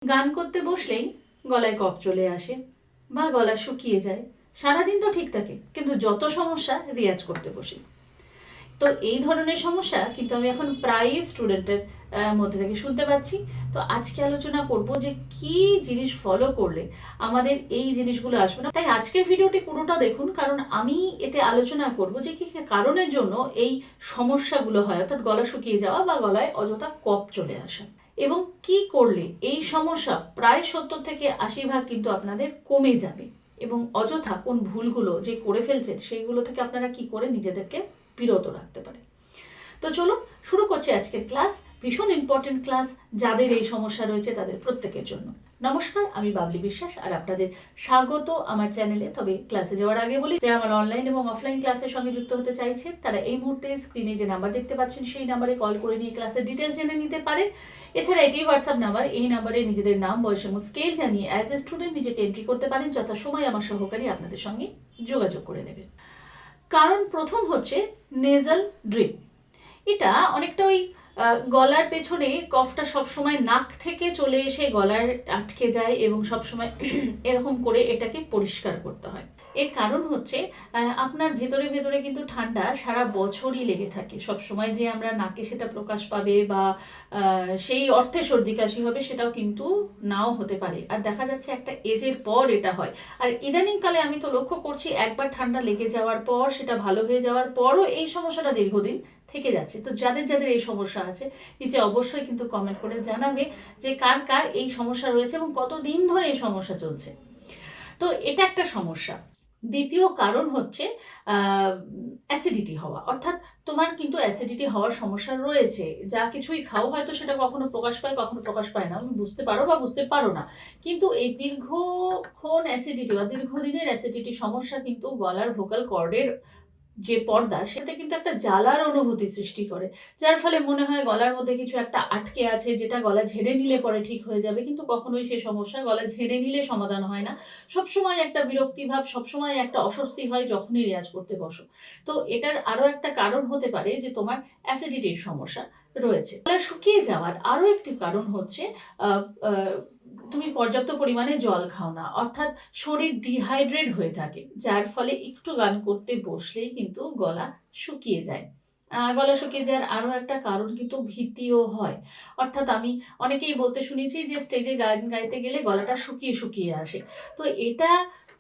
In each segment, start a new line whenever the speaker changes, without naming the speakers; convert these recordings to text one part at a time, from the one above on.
গান করতে বসলেই গলায় কফ চলে আসে বা গলা শুকিয়ে যায়। সারাদিন তো ঠিক থাকে, কিন্তু যত সমস্যা রেয়াজ করতে বসি। তো এই ধরনের সমস্যা কিন্তু আমি এখন প্রায়ই স্টুডেন্টের মধ্যে থেকে শুনতে পাচ্ছি। তো আজকে আলোচনা করব যে কি জিনিস ফলো করলে আমাদের এই জিনিসগুলো আসবে না। তাই আজকের ভিডিওটি পুরোটা দেখুন, কারণ আমি এতে আলোচনা করব যে কি কি কারণের জন্য এই সমস্যাগুলো হয়, অর্থাৎ গলা শুকিয়ে যাওয়া বা গলায় অযথা কফ চলে আসা, এবং কি করলে এই সমস্যা প্রায় 70 থেকে 80 ভাগ কিন্তু আপনাদের কমে যাবে, এবং অযথা কোন ভুলগুলো যে করে ফেলছেন সেইগুলো থেকে আপনারা কি করে নিজেদেরকে বিরত রাখতে পারে। তো চলুন শুরু করছি আজকের ক্লাস। ভীষণ ইম্পর্টেন্ট ক্লাস যাদের এই সমস্যা রয়েছে তাদের প্রত্যেকের জন্য। নমস্কার, আমি বাবলি বিশ্বাস আর আপনাদের স্বাগত আমার চ্যানেলে। তবে ক্লাসে যাওয়ার আগে বলি, যারা আমার অনলাইন এবং অফলাইন ক্লাসের সঙ্গে যুক্ত হতে চাইছেন তারা এই মুহূর্তে স্ক্রিনে যে নাম্বার দেখতে পাচ্ছেন সেই নাম্বারে কল করে নিয়ে ক্লাসের ডিটেলস জেনে নিতে পারেন। এছাড়া এটি হোয়াটসঅ্যাপ নাম্বার, এই নাম্বারে নিজেদের নাম, বয়স এবং স্কেল জানিয়ে অ্যাজ এ স্টুডেন্ট নিজেকে এন্ট্রি করতে পারেন। যথাসময় আমার সহকারী আপনাদের সঙ্গে যোগাযোগ করে নেবে। কারণ প্রথম হচ্ছে নেজাল ড্রিপ। এটা অনেকটা ওই গলার পেছনে কফটা সবসময় নাক থেকে চলে এসে গলার আটকে যায় এবং সবসময় এরকম করে এটাকে পরিষ্কার করতে হয়। এর কারণ হচ্ছে আপনার ভেতরে ভেতরে কিন্তু ঠান্ডা সারা বছরই লেগে থাকে। সবসময় যে আমরা নাকে সেটা প্রকাশ পাবে বা সেই অর্থে সর্দি কাশি হবে সেটাও কিন্তু নাও হতে পারে। আর দেখা যাচ্ছে একটা এজের পর এটা হয়। আর ইদানিংকালে আমি তো লক্ষ্য করছি একবার ঠান্ডা লেগে যাওয়ার পর সেটা ভালো হয়ে যাওয়ার পরও এই সমস্যাটা দীর্ঘদিন থেকে যাচ্ছে। তো যাদের যাদের এই সমস্যা আছে নিচে অবশ্যই কিন্তু কমেন্ট করে জানাবে যে কার কার এই সমস্যা রয়েছে এবং কতদিন ধরে এই সমস্যা চলছে। তো এটা একটা সমস্যা। দ্বিতীয় কারণ হচ্ছে অ্যাসিডিটি হওয়া, অর্থাৎ তোমার কিন্তু অ্যাসিডিটি হওয়ার সমস্যা রয়েছে। যা কিছুই খাও হয়তো সেটা কখনো প্রকাশ পায়, কখনো প্রকাশ পায় না, বুঝতে পারো বা বুঝতে পারো না। কিন্তু এই দীর্ঘক্ষণ অ্যাসিডিটি বা দীর্ঘদিনের অ্যাসিডিটি সমস্যা কিন্তু গলার ভোকাল কর্ডের যে পর্দা সেটা কিন্তু একটা জ্বালার অনুভূতি সৃষ্টি করে, যার ফলে মনে হয় গলার মধ্যে কিছু একটা আটকে আছে, যেটা গলা ঝেড়ে নিলে পরে ঠিক হয়ে যাবে। কিন্তু কখনোই সেই সমস্যা গলা ঝেড়ে নিলে সমাধান হয় না। সবসময় একটা বিরক্তি ভাব, সবসময় একটা অস্বস্তি হয় যখনই রেয়াজ করতে বসো। তো এটার আরও একটা কারণ হতে পারে যে তোমার অ্যাসিডিটির সমস্যা রয়েছে। গলা শুকিয়ে যাওয়ার আরও একটি কারণ হচ্ছে আহ, আহ, তুমি পর্যাপ্ত পরিমাণে জল খাও না, অর্থাৎ শরীর ডিহাইড্রেট হয়ে থাকে, যার ফলে একটু গান করতে বসলেই কিন্তু গলা শুকিয়ে যায়। গলা শুকিয়ে যাওয়ার আরও একটা কারণ কিন্তু ভীতিও হয়। অর্থাৎ আমি অনেকেই বলতে শুনেছি যে স্টেজে গান গাইতে গেলে গলাটা শুকিয়ে শুকিয়ে আসে। তো এটা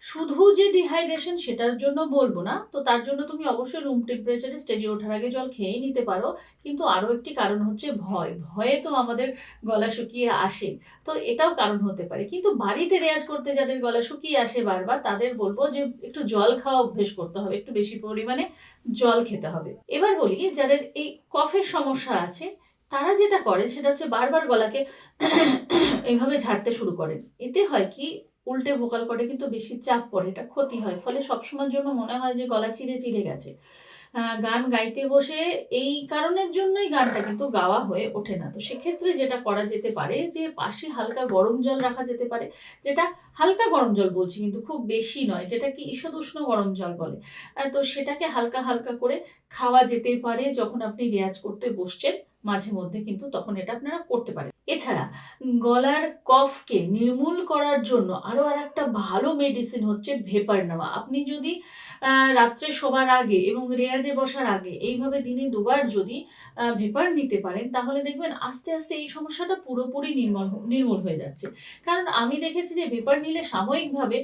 শুধু যে ডিহাইড্রেশন সেটার জন্য বলবো না, তো তার জন্য তুমি অবশ্যই রুম টেম্পারেচারে স্টেজে ওঠার আগে জল খেয়েই নিতে পারো। কিন্তু আরও একটি কারণ হচ্ছে ভয়। ভয়ে তো আমাদের গলা শুকিয়ে আসে। তো এটাও কারণ হতে পারে। কিন্তু বাড়িতে রেয়াজ করতে যাদের গলা শুকিয়ে আসে বারবার, তাদের বলবো যে একটু জল খাওয়া অভ্যেস করতে হবে, একটু বেশি পরিমাণে জল খেতে হবে। এবার বলি, যাদের এই কফের সমস্যা আছে তারা যেটা করেন সেটা হচ্ছে বারবার গলাকে এইভাবে ঝাড়তে শুরু করেন। এতে হয় কি, উল্টে ভোকাল কর্ডে কিন্তু বেশি চাপ পড়ে, এটা ক্ষতি হয়। ফলে সবসময়ের জন্য মনে হয় যে গলা চিরে চিরে গেছে। গান গাইতে বসে এই কারণের জন্যই গানটা কিন্তু গাওয়া হয়ে ওঠে না। তো সেক্ষেত্রে যেটা করা যেতে পারে যে পাশে হালকা গরম জল রাখা যেতে পারে, যেটা হালকা গরম জল বলছি কিন্তু খুব বেশি নয়, যেটা কি ঈষদ উষ্ণ গরম জল বলে। তো সেটাকে হালকা হালকা করে খাওয়া যেতে পারে যখন আপনি রেয়াজ করতে বসছেন। মাঝে মধ্যে কিন্তু তখন এটা আপনারা করতে পারেন। এছাড়া গলার কফকে নির্মূল করার জন্য আরও আর একটা ভালো মেডিসিন হচ্ছে ভেপার নেওয়া। আপনি যদি রাত্রে শোবার আগে এবং রেয়াজে বসার আগে এইভাবে দিনে দুবার যদি ভেপার নিতে পারেন, তাহলে দেখবেন আস্তে আস্তে এই সমস্যাটা পুরোপুরি নির্মূল হয়ে যাচ্ছে। কারণ আমি দেখেছি যে ভেপার নিলে সাময়িকভাবে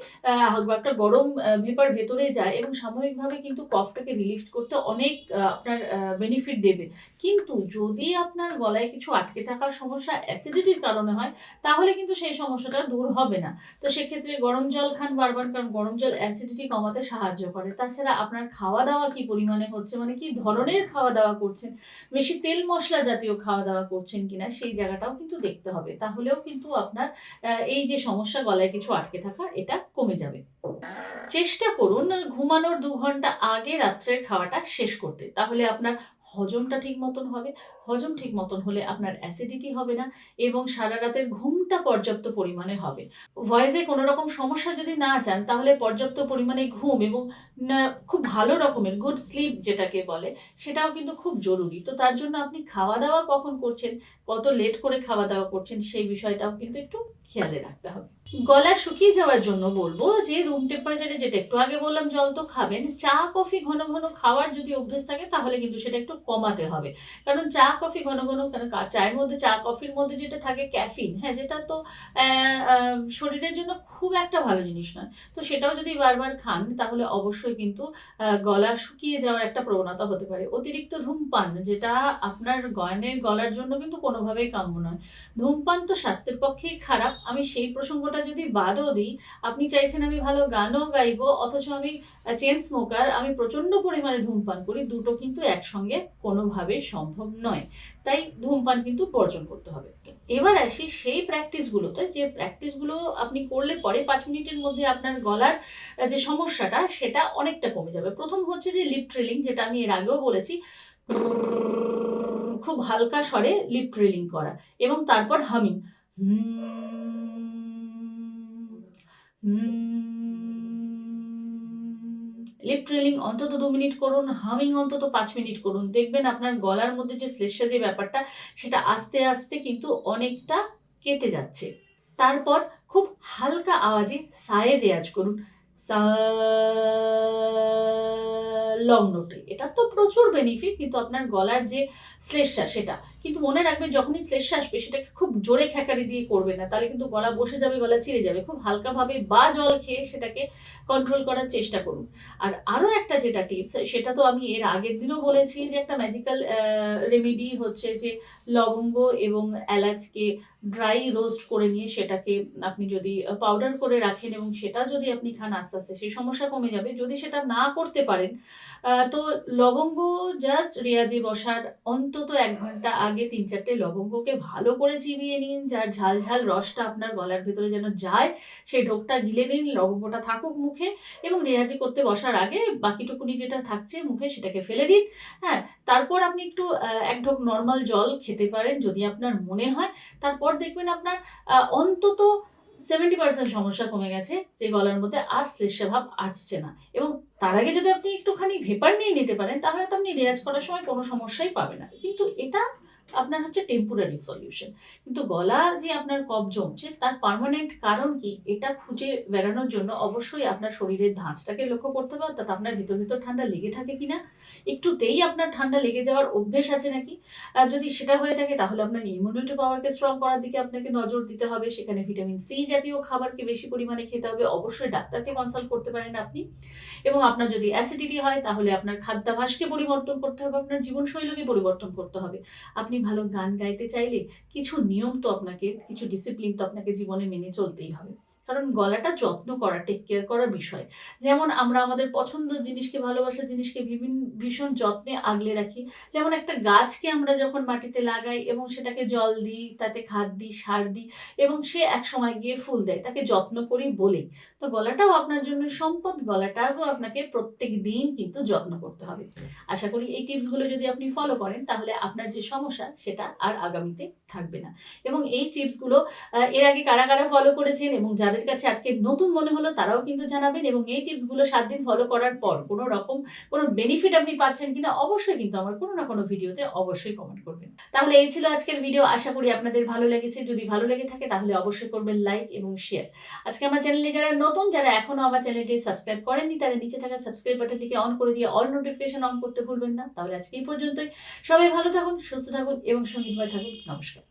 একটা গরম ভেপার ভেতরে যায় এবং সাময়িকভাবে কিন্তু কফটাকে রিলিফ করতে অনেক আপনার বেনিফিট দেবে। কিন্তু যদি আপনার গলায় কিছু আটকে থাকার সমস্যা অ্যাসিডিটির কারণে হয়, তাহলে কিন্তু সেই সমস্যাটা দূর হবে না। তো সেক্ষেত্রে গরম জল খান বারবার, কারণ গরম জল অ্যাসিডিটি কমাতে সাহায্য করে। তাছাড়া আপনার খাওয়া দাওয়া কি পরিমাণে হচ্ছে, মানে কি ধরনের খাওয়া দাওয়া করছেন, বেশি তেল মশলা জাতীয় খাওয়া দাওয়া করছেন কিনা সেই জায়গাটাও কিন্তু দেখতে হবে। তাহলেও কিন্তু আপনার এই যে সমস্যা গলায় কিছু আটকে থাকা, এটা কমে যাবে। চেষ্টা করুন ঘুমানোর 2 ঘন্টা আগে রাত্রের খাওয়াটা শেষ করতে, তাহলে আপনার হজমটা ঠিক মতন হবে। হজম ঠিক মতন হলে আপনার অ্যাসিডিটি হবে না এবং সারা রাতের ঘুমটা পর্যাপ্ত পরিমাণে হবে। ভয়েসে কোনো রকম সমস্যা যদি না চান তাহলে পর্যাপ্ত পরিমাণে ঘুম এবং না খুব ভালো রকমের গুড স্লিপ যেটাকে বলে সেটাও কিন্তু খুব জরুরি। তো তার জন্য আপনি খাওয়া-দাওয়া কখন করছেন, কত লেট করে খাওয়া-দাওয়া করছেন সেই বিষয়টাও কিন্তু একটু খেয়ালে রাখতে হবে। গলা শুকিয়ে যাওয়ার জন্য বলবো যে রুম টেম্পারেচারে যেটা একটু আগে বললাম জল তো খাবেন। চা, কফি ঘন, ঘন খাওয়ার যদি অভ্যেস থাকে তাহলে কিন্তু সেটা একটু কমাতে হবে। কারণ চা, কফি ঘন, ঘন কারণ চায়ের মধ্যে চা, কফির মধ্যে যেটা থাকে ক্যাফিন, হ্যাঁ? যেটা তো অ্যা আ শরীরের জন্য খুব একটা ভালো জিনিস নয়। তো সেটাও যদি বারবার খান তাহলে অবশ্যই কিন্তু গলা শুকিয়ে যাওয়ার একটা প্রবণতা হতে পারে। অতিরিক্ত ধূমপান যেটা আপনার গলার জন্য কিন্তু কোনোভাবেই কাম্য নয়। ধূমপান তো স্বাস্থ্যের পক্ষেই খারাপ। আমি সেই প্রসঙ্গটা যদি বাদও দিই, আপনি চাইছেন আমি ভালো গানও গাইবো অথচ আমি চেইন স্মোকার, আমি প্রচণ্ড পরিমাণে ধূমপান করি। দুটো কিন্তু একসঙ্গে কোনোভাবেই সম্ভব নয়। তাই ধূমপান কিন্তু বর্জন করতে হবে। এবার আসি সেই প্র্যাকটিসগুলোতে যে প্র্যাকটিসগুলো আপনি করলে পরে ৫ মিনিটের মধ্যে আপনার গলার যে সমস্যাটা সেটা অনেকটা কমে যাবে। ১ম হচ্ছে যে লিপ ট্রিলিং যেটা আমি এর আগেও বলেছি। খুব হালকা স্বরে লিপ ট্রিলিং করা এবং তারপর হামিং। লিপ ট্রিলিং অন্তত ২ মিনিট করুন, হামিং অন্তত ৫ মিনিট করুন। দেখবেন আপনার গলার মধ্যে যে শ্লেষ্মা যে ব্যাপারটা সেটা আস্তে, আস্তে কিন্তু অনেকটা কেটে যাচ্ছে। তারপর খুব হালকা আওয়াজে সায়ের রেয়াজ করুন। সা লং নোটে। এটার তো প্রচুর বেনিফিট কিন্তু আপনার গলার যে শ্লেষ্মা সেটা। কিন্তু মনে রাখবেন যখনই শ্লেষ্মা আসবে সেটাকে খুব জোরে খ্যাঁকারি দিয়ে করবেন না। তাহলে কিন্তু গলা বসে যাবে, গলা চিড়ে যাবে। খুব হালকাভাবে বা জল খেয়ে সেটাকে কন্ট্রোল করার চেষ্টা করুন। আর আরো একটা যেটা টিপস সেটা তো আমি এর আগের দিনও বলেছি যে একটা ম্যাজিক্যাল রেমেডি হচ্ছে যে লবঙ্গ এবং এলাচকে ড্রাই রোস্ট করে নিয়ে সেটাকে আপনি যদি পাউডার করে রাখেন এবং সেটা যদি আপনি খান আস্তে, আস্তে সেই সমস্যা কমে যাবে। যদি সেটা না করতে পারেন তো লবঙ্গ জাস্ট রেয়াজে বসার অন্তত ১ ঘন্টা আগে ৩-৪ টে লবঙ্গকে ভালো করে চিবিয়ে নিন। যার ঝাল, ঝাল রসটা আপনার গলার ভেতরে যেন যায় সেই ঢোকটা গিলে নিন, লবঙ্গটা থাকুক মুখে এবং রেয়াজি করতে বসার আগে বাকিটুকুনি যেটা থাকছে মুখে সেটাকে ফেলে দিন। হ্যাঁ? তারপর আপনি একটু ১ ঢোক নরমাল জল খেতে পারেন যদি আপনার মনে হয়। তারপর দেখবেন আপনার অন্তত 70% সমস্যা কমে গেছে যে গলার মধ্যে আর শ্লেষ্মা ভাব আসছে না এবং তার আগে যদি আপনি একটুখানি ভেপার নিয়ে নিতে পারেন তাহলে তো আপনি রেয়াজ করার সময় কোনো সমস্যাই পাবেন না। কিন্তু এটা আপনার হচ্ছে টেম্পোরারি সলিউশন। কিন্তু গলা যে আপনার কফ জমছে তার পার্মানেন্ট কারণ কি এটা খুঁজে বেড়ানোর জন্য অবশ্যই আপনার শরীরের ধাঁচটাকে লক্ষ্য করতে হবে অর্থাৎ আপনার ভিতর, ভিতর ঠান্ডা লেগে থাকে কিনা? একটুতেই আপনার ঠান্ডা লেগে যাওয়ার অভ্যেস আছে নাকি? যদি সেটা হয়ে থাকে তাহলে আপনার ইমিউনিটি পাওয়ারকে স্ট্রং করার দিকে আপনাকে নজর দিতে হবে। সেখানে ভিটামিন সি জাতীয় খাবারকে বেশি পরিমাণে খেতে হবে। অবশ্যই ডাক্তারকে কনসাল্ট করতে পারেন আপনি। এবং আপনার যদি অ্যাসিডিটি হয় তাহলে আপনার খাদ্যাভ্যাসকে পরিবর্তন করতে হবে, আপনার জীবনশৈলীকে পরিবর্তন করতে হবে। আপনি ভালো গান গাইতে চাইলে কিছু নিয়ম তো আপনাকে, কিছু ডিসিপ্লিন তো আপনাকে জীবনে মেনে চলতেই হবে। কারণ গলাটা যত্ন করা, টেক কেয়ার করার বিষয়। যেমন আমরা আমাদের পছন্দের জিনিসকে, ভালোবাসার জিনিসকে ভীষণ যত্নে আগলে রাখি। যেমন একটা গাছকে আমরা যখন মাটিতে লাগাই এবং সেটাকে জল দিই, তাতে খাদ দিই, সার দিই এবং সে একসময় গিয়ে ফুল দেয়। তাকে যত্ন করি বলেই। তো গলাটাও আপনার জন্য সম্পদ, গলাটাকেও আপনাকে প্রত্যেকদিন কিন্তু যত্ন করতে হবে। আশা করি এই টিপসগুলো যদি আপনি ফলো করেন তাহলে আপনার যে সমস্যা সেটা আর আগামীতে থাকবে না। এবং এই টিপসগুলো এর আগে কারা, কারা ফলো করেছেন এবং যাদের কাছে আজকে নতুন মনে হলো তারাও কিন্তু জানাবেন এবং এই টিপসগুলো ৭ দিন ফলো করার পর কোনো রকম কোনো বেনিফিট আপনি পাচ্ছেন কিনা অবশ্যই কিন্তু আমার কোনো না কোনো ভিডিওতে অবশ্যই কমেন্ট করবেন। তাহলে এই ছিল আজকের ভিডিও। আশা করি আপনাদের ভালো লেগেছে। যদি ভালো লেগে থাকে তাহলে অবশ্যই করবেন লাইক এবং শেয়ার। আজকে আমার চ্যানেলে যারা নতুন, যারা এখনো আমার চ্যানেলটি সাবস্ক্রাইব করেননি তারা নিচে থাকা সাবস্ক্রাইব বাটনটিকে অন করে দিয়ে অল নোটিফিকেশন অন করতে ভুলবেন না। তাহলে আজকে এই পর্যন্তই। সবাই ভালো থাকুন, সুস্থ থাকুন এবং সঙ্গীতময় থাকুন। নমস্কার।